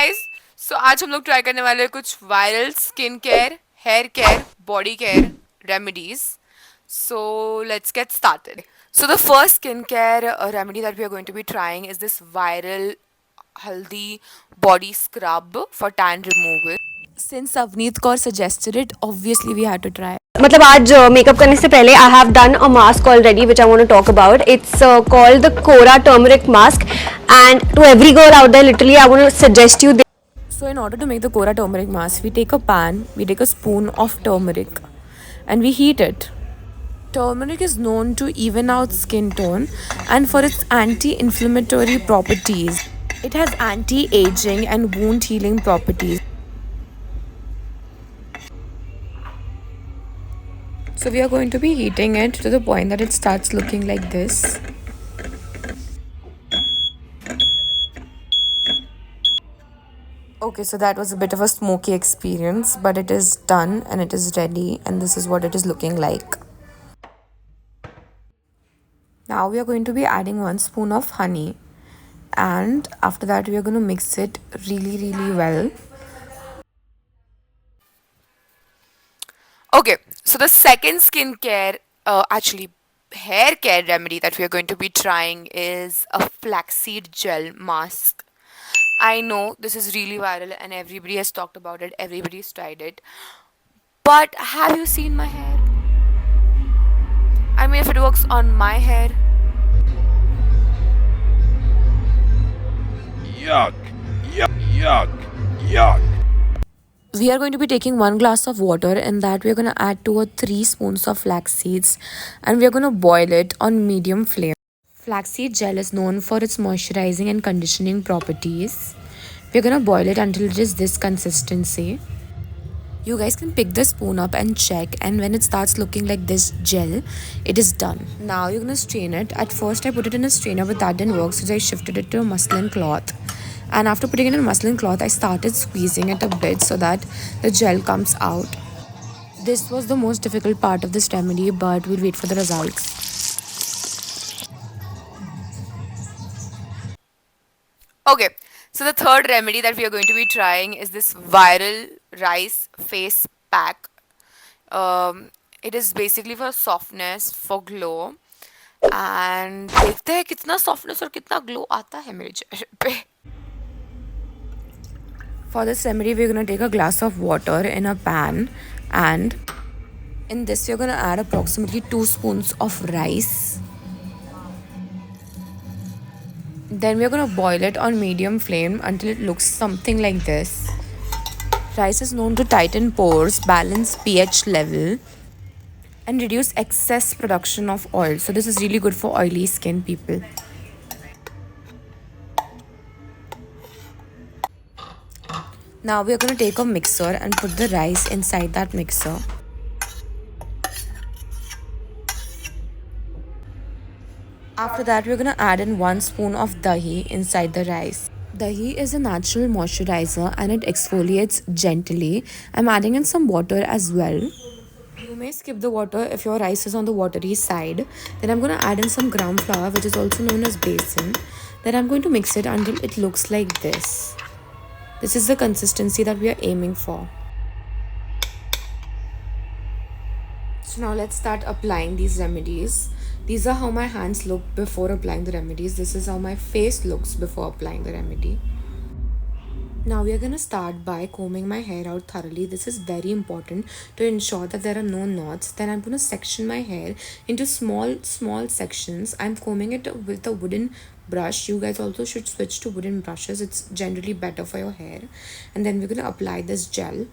Guys, सो आज हम लोग ट्राई करने वाले हैं कुछ viral skin care, hair care, body care remedies. So let's get started. So the first skincare remedy that we are going to be trying is this viral haldi body scrub for tan removal. Since Avneet Kaur suggested it, obviously we had to try. मतलब आज makeup करने से पहले I have done a mask already which I want to talk about. It's called the Kora turmeric mask and to every girl out there literally I want to suggest you. So in order to make the Kora turmeric mask, we take a pan, we take a spoon of turmeric and we heat it. Turmeric is known to even out skin tone and for its anti-inflammatory properties. It has anti-aging and wound healing properties. So we are going to be heating it to the point that it starts looking like this. Okay, so that was a bit of a smoky experience, but it is done and it is ready, and this is what it is looking like. Now we are going to be adding 1 spoon of honey, and after that we are going to mix it really well. Okay, so the second skincare, actually hair care remedy that we are going to be trying is a flaxseed gel mask. I know this is really viral and everybody has talked about it, everybody's tried it. But have you seen my hair? I mean, if it works on my hair, Yuck, yuck, yuck, yuck. we are going to be taking 1 glass of water. In that, we are going to add 2 or 3 spoons of flax seeds and we are going to boil it on medium flame. Flaxseed gel is known for its moisturizing and conditioning properties. We're gonna boil it until it is this consistency. You guys can pick the spoon up and check, and when it starts looking like this gel, it is done. Now you're gonna strain it. At first I put it in a strainer, but that didn't work, so I shifted it to a muslin cloth. And after putting it in a muslin cloth, I started squeezing it a bit so that the gel comes out. This was the most difficult part of this remedy, but we'll wait for the results. Okay, so the third remedy that we are going to be trying is this viral rice face pack. It is basically for softness, for glow. And देखते हैं कितना softness और कितना glow आता है मेरे चेहरे पे. For this remedy, we're gonna take a glass of water in a pan, and in this we're gonna add approximately 2 spoons of rice. Then we're gonna boil it on medium flame until it looks something like this. Rice is known to tighten pores, balance pH level, and reduce excess production of oil. So this is really good for oily skin people. Now we are going to take a mixer and put the rice inside that mixer. After that, we're going to add in 1 spoon of dahi inside the rice. Dahi is a natural moisturizer and it exfoliates gently. I'm adding in some water as well. You may skip the water if your rice is on the watery side. Then I'm going to add in some gram flour, which is also known as besan. Then I'm going to mix it until it looks like this. This is the consistency that we are aiming for. So now let's start applying these remedies. These are how my hands look before applying the remedies. This is how my face looks before applying the remedy. Now we are going to start by combing my hair out thoroughly. This is very important to ensure that there are no knots. Then I'm going to section my hair into small sections. I'm combing it with a wooden brush. You guys also should switch to wooden brushes. It's generally better for your hair. And then we're going to apply this gel.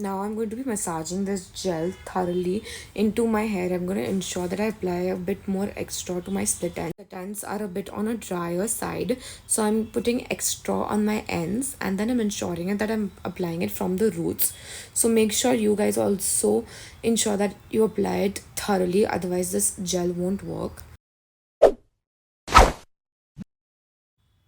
Now I'm going to be massaging this gel thoroughly into my hair. I'm going to ensure that I apply a bit more extra to my split ends. The ends are a bit on a drier side, so I'm putting extra on my ends, and then I'm ensuring that I'm applying it from the roots. So make sure you guys also ensure that you apply it thoroughly, otherwise this gel won't work.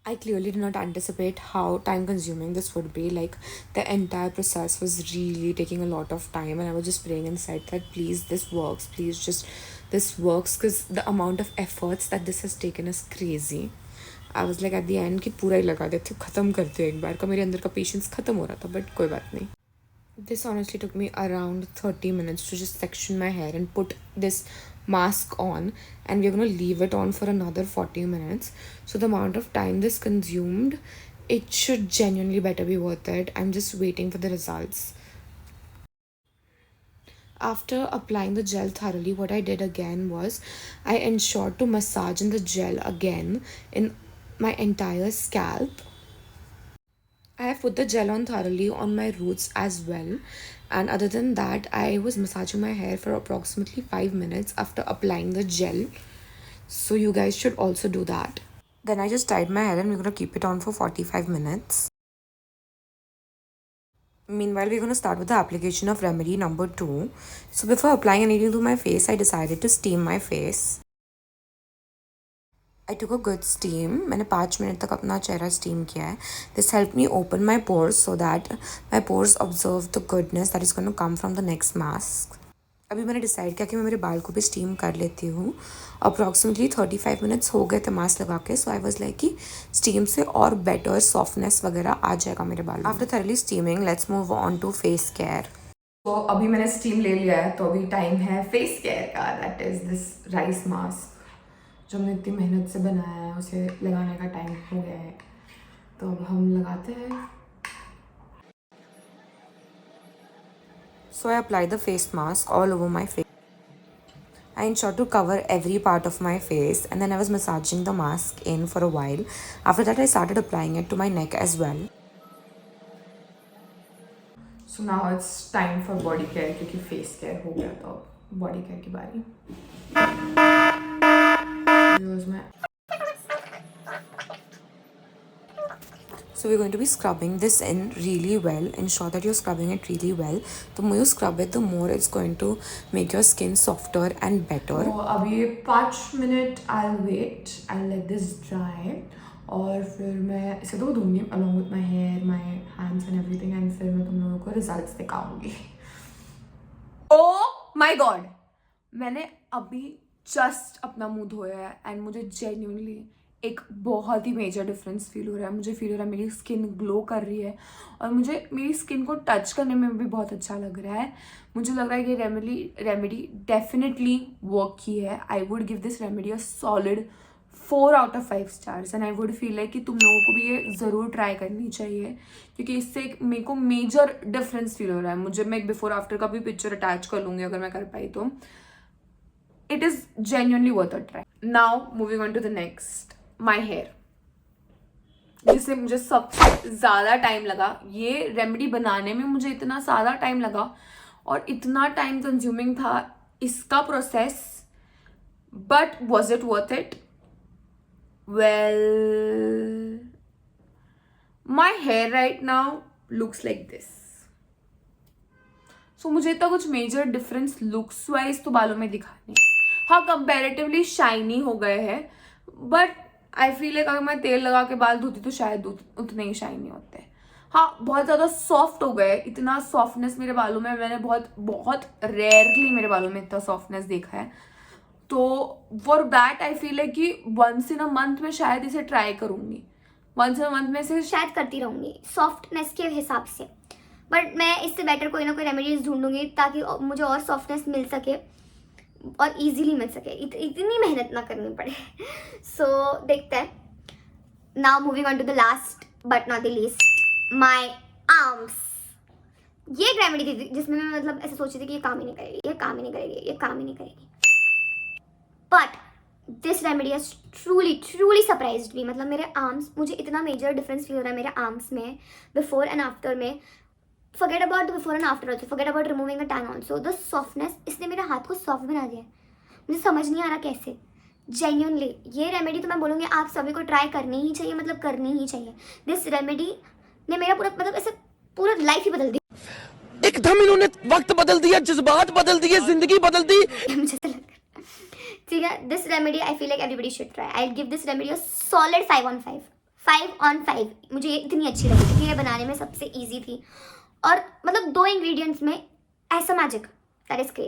I clearly did not anticipate how time consuming this would be. Like, the entire process was really taking a lot of time, and I was just praying inside that please this works, please just this works, because the amount of efforts that this has taken is crazy. I was like at the end कि पूरा ही लगा देते, ख़त्म करते एक बार का, मेरे अंदर का पेशेंस ख़त्म हो रहा था, बट कोई बात नहीं. This honestly took me around 30 minutes to just section my hair and put this mask on, and we're going to leave it on for another 40 minutes. So the amount of time this consumed, it should genuinely better be worth it. I'm just waiting for the results. After applying the gel thoroughly, what I did again was I ensured to massage in the gel again in my entire scalp. I have put the gel on thoroughly on my roots as well, and other than that I was massaging my hair for approximately 5 minutes after applying the gel, so you guys should also do that. Then I just tied my hair and we're going to keep it on for 45 minutes. Meanwhile, we're going to start with the application of remedy number 2. So before applying anything to my face, I decided to steam my face. I took a good steam. मैंने 5 minute तक अपना चेहरा steam किया है. This helped me open my pores so that my pores absorb the goodness that is going to come from the next mask. अभी मैंने decide किया कि मैं मेरे बाल को भी स्टीम कर लेती हूँ. अप्रॉक्सीमेटली 35 मिनट्स हो गए थे मास्क लगा के, सो आई वॉज लाइक कि स्टीम से और बेटर सॉफ्टनेस वगैरह आ जाएगा मेरे बाल. After thoroughly steaming, let's move on to face care. तो अभी मैंने स्टीम ले लिया है, तो अभी टाइम है फेस केयर का. That is this rice mask जो हमने इतनी मेहनत से बनाया है, उसे लगाने का टाइम हो गया है, तो अब हम लगाते हैं. So I applied the face mask all over my face. I ensured to cover every part of my face, and then I was massaging the mask in for a while. After that I started applying it to my neck as well. So now it's time for body care, क्योंकि face care हो गया, तो body care की बारी. So we're going to be scrubbing this in really well. Ensure that you're scrubbing it really well. The more you scrub it, the more it's going to make your skin softer and better. तो अभी 5 minute I'll wait. I'll let this dry. और फिर मैं इसे तो धोऊंगी along with my hair, my hands and everything, and फिर मैं तुम लोगों को results दिखाऊंगी. Oh my God! मैंने अभी जस्ट अपना मुंह धोया है एंड मुझे जेन्युइनली एक बहुत ही मेजर डिफरेंस फील हो रहा है. मुझे फील हो रहा है मेरी स्किन ग्लो कर रही है, और मुझे मेरी स्किन को टच करने में भी बहुत अच्छा लग रहा है. मुझे लग रहा है कि रेमेडी डेफिनेटली वर्क की है. I would give this remedy a solid 4 out of 5 stars, and I would feel like कि तुम लोगों को भी ये ज़रूर ट्राई करनी चाहिए, क्योंकि इससे मेरे को मेजर डिफरेंस फील हो रहा है. मुझे मैं एक बिफोर आफ्टर का भी पिक्चर अटैच कर लूँगी अगर मैं कर पाई तो. It is genuinely worth a try. Now moving on to the next, my hair. जिससे मुझे सबसे ज़्यादा टाइम लगा. ये रेमेडी बनाने में मुझे इतना ज़्यादा टाइम लगा और इतना टाइम कंज्यूमिंग था इसका process. But was it worth it? Well, my hair right now looks like this. So मुझे इतना कुछ मेजर डिफरेंस लुक्स वाइज तो बालों में दिखा नहीं. हाँ, कंपैरेटिवली शाइनी हो गए हैं, बट आई फील लाइक अगर मैं तेल लगा के बाल धोती तो शायद उतने ही शाइनी होते. हाँ, बहुत ज़्यादा सॉफ्ट हो गए. इतना सॉफ्टनेस मेरे बालों में मैंने बहुत रेयरली मेरे बालों में इतना सॉफ्टनेस देखा है. तो for that I feel like कि वंस इन अ मंथ में शायद इसे ट्राई करूँगी. वंस इन अ मंथ में इसे शायद करती रहूँगी सॉफ्टनेस के हिसाब से. बट मैं इससे बेटर कोई ना कोई रेमेडीज ढूंढूंगी ताकि मुझे और सॉफ्टनेस मिल सके और इजीली मिल सके, इतनी मेहनत ना करनी पड़े. सो देखते हैं. Now moving on to the last but not the least, my arms. ये एक रेमेडी थी जिसमें मैं मतलब ऐसे सोची थी कि ये काम ही नहीं करेगी, ये काम ही नहीं करेगी, ये काम ही नहीं करेगी. But this remedy has truly surprised me. मतलब मेरे आर्म्स, मुझे इतना मेजर डिफरेंस फील हो रहा है मेरे आर्म्स में बिफोर एंड आफ्टर में. forget about the before and after also, forget about removing the tan also. The softness, इसने मेरे हाथ को सॉफ्ट बना दिया. मुझे समझ नहीं आ रहा कैसे. जेन्युइनली ये रेमेडी तो मैं बोलूँगी आप सभी को ट्राई करनी ही चाहिए, मतलब करनी ही चाहिए. दिस रेमेडी ने मेरा पूरा मतलब ऐसे पूरा लाइफ ही बदल दी. एकदम इन्होंने वक्त बदल दिया, जज्बात बदल दिए, जिंदगी बदल दी. मुझे ऐसा लग रहा है. ठीक है, this remedy I feel like everybody should try. I give this remedy a solid 5 on 5. 5 on 5. मुझे ये इतनी अच्छी लगी थी, ये बनाने में सबसे ईजी थी. और मतलब 2 इंग्रेडिएंट्स में ऐसा मैजिक, दैट इज ग्रेट.